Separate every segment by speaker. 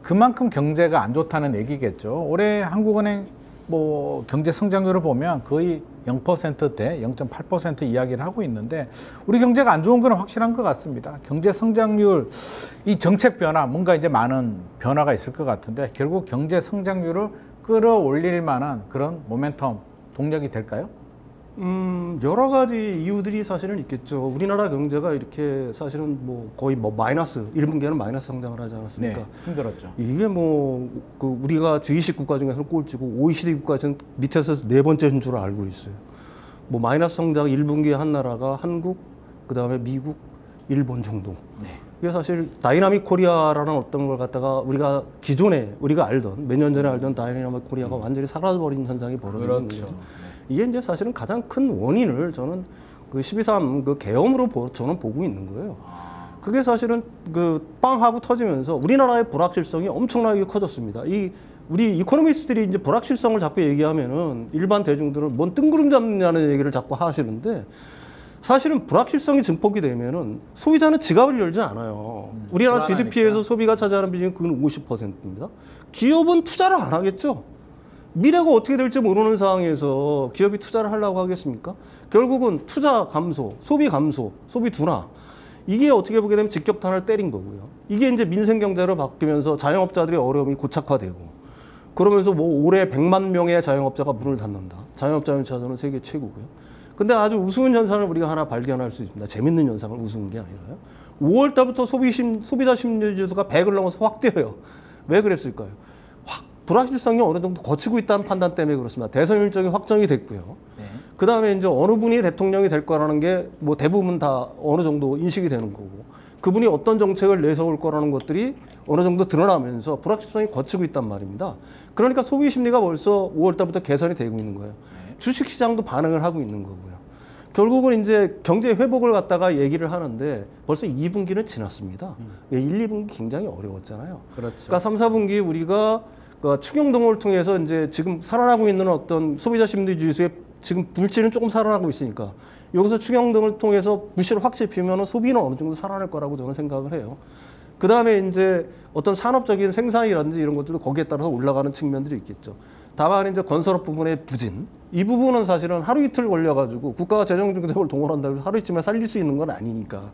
Speaker 1: 그만큼 경제가 안 좋다는 얘기겠죠. 올해 한국은행 뭐 경제 성장률을 보면 거의 0%대 0.8% 이야기를 하고 있는데 우리 경제가 안 좋은 건 확실한 것 같습니다. 경제 성장률, 이 정책 변화, 뭔가 이제 많은 변화가 있을 것 같은데 결국 경제 성장률을 끌어올릴 만한 그런 모멘텀, 동력이 될까요?
Speaker 2: 여러 가지 이유들이 사실은 있겠죠. 우리나라 경제가 이렇게 사실은 뭐 거의 뭐 마이너스, 1분기에는 마이너스 성장을 하지 않았습니까?
Speaker 1: 네, 힘들었죠.
Speaker 2: 이게 뭐, 우리가 G20 국가 중에서 꼴찌고 OECD 국가에서는 밑에서 네 번째인 줄 알고 있어요. 뭐 마이너스 성장 1분기에 한 나라가 한국, 그 다음에 미국, 일본 정도.
Speaker 1: 네.
Speaker 2: 이게 사실 다이나믹 코리아라는 어떤 걸 갖다가 우리가 기존에 우리가 알던 몇 년 전에 알던 다이나믹 코리아가 완전히 사라져버린 현상이 벌어지는
Speaker 1: 그렇죠.
Speaker 2: 거죠. 이게 이제 사실은 가장 큰 원인을 저는 그 12.3 그 계엄으로 저는 보고 있는 거예요. 그게 사실은 그 빵 하고 터지면서 우리나라의 불확실성이 엄청나게 커졌습니다. 우리 이코노미스트들이 이제 불확실성을 자꾸 얘기하면은 일반 대중들은 뭔 뜬구름 잡느냐는 얘기를 자꾸 하시는데 사실은 불확실성이 증폭이 되면은 소비자는 지갑을 열지 않아요. 우리나라
Speaker 1: 불안하니까.
Speaker 2: GDP에서 소비가 차지하는 비중이 그건 50%입니다. 기업은 투자를 안 하겠죠. 미래가 어떻게 될지 모르는 상황에서 기업이 투자를 하려고 하겠습니까? 결국은 투자 감소, 소비 감소, 소비 둔화. 이게 어떻게 보게 되면 직격탄을 때린 거고요. 이게 이제 민생 경제로 바뀌면서 자영업자들의 어려움이 고착화되고 그러면서 뭐 올해 100만 명의 자영업자가 문을 닫는다. 자영업자 연차저는 세계 최고고요. 근데 아주 우스운 현상을 우리가 하나 발견할 수 있습니다. 재밌는 현상을 우스운 게 아니라요. 5월 달부터 소비자 심리지수가 100을 넘어서 확 뛰어요. 왜 그랬을까요? 불확실성이 어느 정도 거치고 있다는 판단 때문에 그렇습니다. 대선 일정이 확정이 됐고요.
Speaker 1: 네.
Speaker 2: 그 다음에 이제 어느 분이 대통령이 될 거라는 게 뭐 대부분 다 어느 정도 인식이 되는 거고 그분이 어떤 정책을 내세울 거라는 것들이 어느 정도 드러나면서 불확실성이 거치고 있단 말입니다. 그러니까 소비 심리가 벌써 5월 달부터 개선이 되고 있는 거예요. 주식 시장도 반응을 하고 있는 거고요. 결국은 이제 경제 회복을 갖다가 얘기를 하는데 벌써 2분기는 지났습니다. 1, 2분기 굉장히 어려웠잖아요.
Speaker 1: 그렇죠.
Speaker 2: 그러니까 3, 4분기 우리가 그 추경동을 통해서 이제 지금 살아나고 있는 어떤 소비자 심리 지수의 지금 물질은 조금 살아나고 있으니까 여기서 추경등을 통해서 물실을 확 잡히면 소비는 어느 정도 살아날 거라고 저는 생각을 해요. 그 다음에 이제 어떤 산업적인 생산이라든지 이런 것들도 거기에 따라서 올라가는 측면들이 있겠죠. 다만 이제 건설업 부분의 부진 이 부분은 사실은 하루 이틀 걸려가지고 국가가 재정정책을 동원한다고 해서 하루 이틀만 살릴 수 있는 건 아니니까.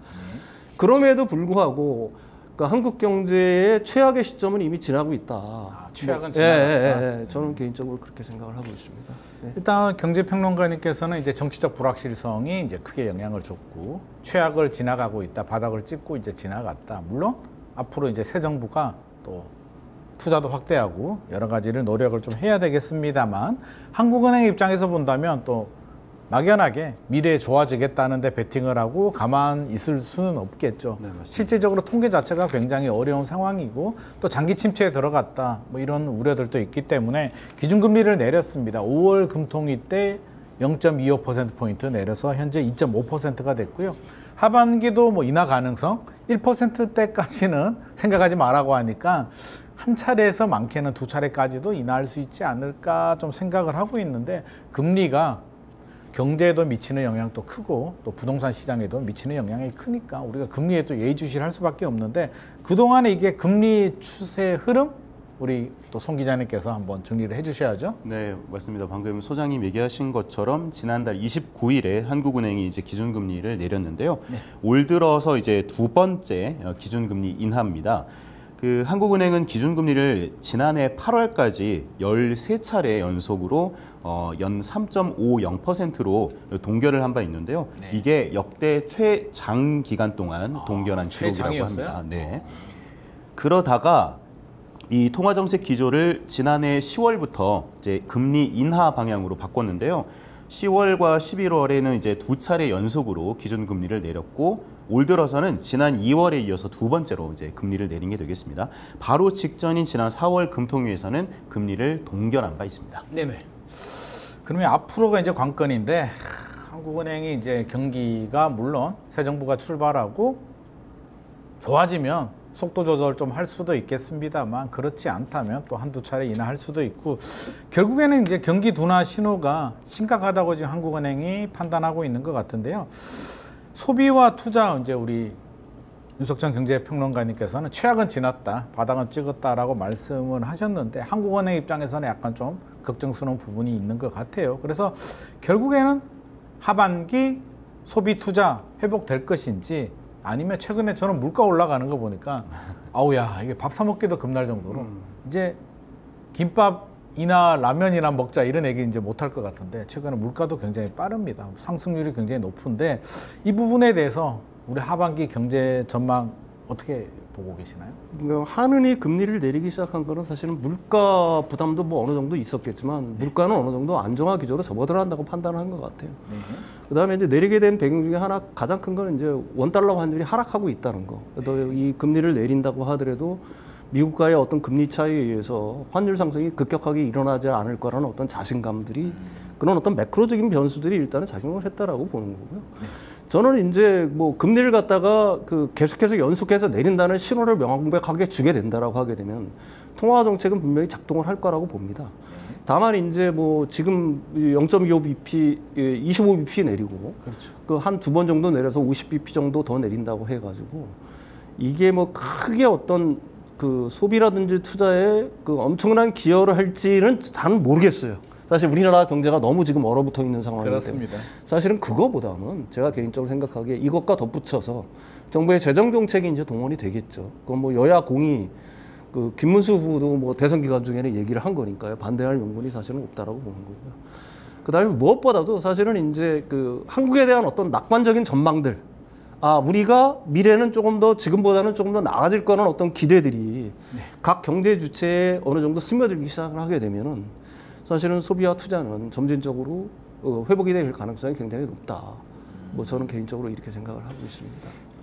Speaker 2: 그럼에도 불구하고 그러니까 한국 경제의 최악의 시점은 이미 지나고 있다.
Speaker 1: 최악은 지나갔다.
Speaker 2: 예. 저는 개인적으로 그렇게 생각을 하고 있습니다. 네.
Speaker 1: 일단 경제평론가님께서는 이제 정치적 불확실성이 이제 크게 영향을 줬고 최악을 지나가고 있다, 바닥을 찍고 이제 지나갔다. 물론 앞으로 이제 새 정부가 또 투자도 확대하고 여러 가지를 노력을 좀 해야 되겠습니다만 한국은행 입장에서 본다면 또 막연하게 미래에 좋아지겠다는데 베팅을 하고 가만 있을 수는 없겠죠.
Speaker 2: 네, 맞습니다.
Speaker 1: 실질적으로 통계 자체가 굉장히 어려운 상황이고 또 장기 침체에 들어갔다 뭐 이런 우려들도 있기 때문에 기준금리를 내렸습니다. 5월 금통위 때 0.25%포인트 내려서 현재 2.5%가 됐고요. 하반기도 뭐 인하 가능성 1%대까지는 생각하지 말라고 하니까 한 차례에서 많게는 두 차례까지도 인하할 수 있지 않을까 좀 생각을 하고 있는데 금리가 경제에도 미치는 영향도 크고 또 부동산 시장에도 미치는 영향이 크니까 우리가 금리에 또 예의주시를 할 수밖에 없는데 그동안에 이게 금리 추세 흐름 우리 또 송 기자님께서 한번 정리를 해주셔야죠.
Speaker 3: 네, 맞습니다. 방금 소장님 얘기하신 것처럼 지난달 29일에 한국은행이 이제 기준금리를 내렸는데요.
Speaker 1: 네.
Speaker 3: 올 들어서 이제 두 번째 기준금리 인하입니다. 그 한국은행은 기준금리를 지난해 8월까지 13차례 연속으로 연 3.50%로 동결을 한 바 있는데요.
Speaker 1: 네.
Speaker 3: 이게 역대 최장 기간 동안 동결한 기록이라고
Speaker 1: 최장이었어요?
Speaker 3: 합니다. 네. 그러다가 이 통화정책 기조를 지난해 10월부터 이제 금리 인하 방향으로 바꿨는데요. 10월과 11월에는 이제 두 차례 연속으로 기준금리를 내렸고 올 들어서는 지난 2월에 이어서 두 번째로 이제 금리를 내린 게 되겠습니다. 바로 직전인 지난 4월 금통위에서는 금리를 동결한 바 있습니다.
Speaker 1: 네네. 그러면 앞으로가 이제 관건인데 한국은행이 이제 경기가 물론 새 정부가 출발하고 좋아지면 속도 조절 좀 할 수도 있겠습니다만 그렇지 않다면 또 한두 차례 인하할 수도 있고 결국에는 이제 경기 둔화 신호가 심각하다고 지금 한국은행이 판단하고 있는 것 같은데요. 소비와 투자 이제 우리 윤석천 경제평론가님께서는 최악은 지났다, 바닥은 찍었다라고 말씀을 하셨는데 한국은행 입장에서는 약간 좀 걱정스러운 부분이 있는 것 같아요. 그래서 결국에는 하반기 소비 투자 회복될 것인지 아니면 최근에 저는 물가 올라가는 거 보니까 아우야 이게 밥 사 먹기도 겁날 정도로 이제 김밥이나 라면이나 먹자 이런 얘기 이제 못할 것 같은데 최근에 물가도 굉장히 빠릅니다. 상승률이 굉장히 높은데 이 부분에 대해서 우리 하반기 경제 전망 어떻게 보고 계시나요?
Speaker 2: 한은이 금리를 내리기 시작한 거는 사실은 물가 부담도 뭐 어느 정도 있었겠지만 물가는 어느 정도 안정화 기조로 접어들어간다고 판단한 것 같아요.
Speaker 1: 네.
Speaker 2: 그다음에 이제 내리게 된 배경 중에 하나 가장 큰 건 이제 원달러 환율이 하락하고 있다는 거. 또 이 금리를 내린다고 하더라도 미국과의 어떤 금리 차이에 의해서 환율 상승이 급격하게 일어나지 않을 거라는 어떤 자신감들이 그런 어떤 매크로적인 변수들이 일단은 작용을 했다라고 보는 거고요. 저는 이제 뭐 금리를 갖다가 그 계속해서 연속해서 내린다는 신호를 명확하게 주게 된다라고 하게 되면 통화 정책은 분명히 작동을 할 거라고 봅니다. 다만 이제 뭐 지금 0.25bp, 25bp 내리고
Speaker 1: 그렇죠.
Speaker 2: 그 한 두 번 정도 내려서 50bp 정도 더 내린다고 해가지고 이게 뭐 크게 어떤 그 소비라든지 투자에 그 엄청난 기여를 할지는 잘 모르겠어요. 사실 우리나라 경제가 너무 지금 얼어붙어 있는 상황이기 때문에
Speaker 1: 그렇습니다.
Speaker 2: 사실은 그거보다는 제가 개인적으로 생각하기에 이것과 덧붙여서 정부의 재정 정책이 이제 동원이 되겠죠. 그건 뭐 여야 공이 그 김문수 후보도 뭐 대선 기간 중에는 얘기를 한 거니까요. 반대할 명분이 사실은 없다라고 보는 거고요. 그다음에 무엇보다도 사실은 이제 그 한국에 대한 어떤 낙관적인 전망들, 아 우리가 미래는 조금 더 지금보다는 조금 더 나아질 거라는 어떤 기대들이 각 경제 주체에 어느 정도 스며들기 시작을 하게 되면은 사실은 소비와 투자는 점진적으로 회복이 될 가능성이 굉장히 높다. 뭐 저는 개인적으로 이렇게 생각을 하고 있습니다.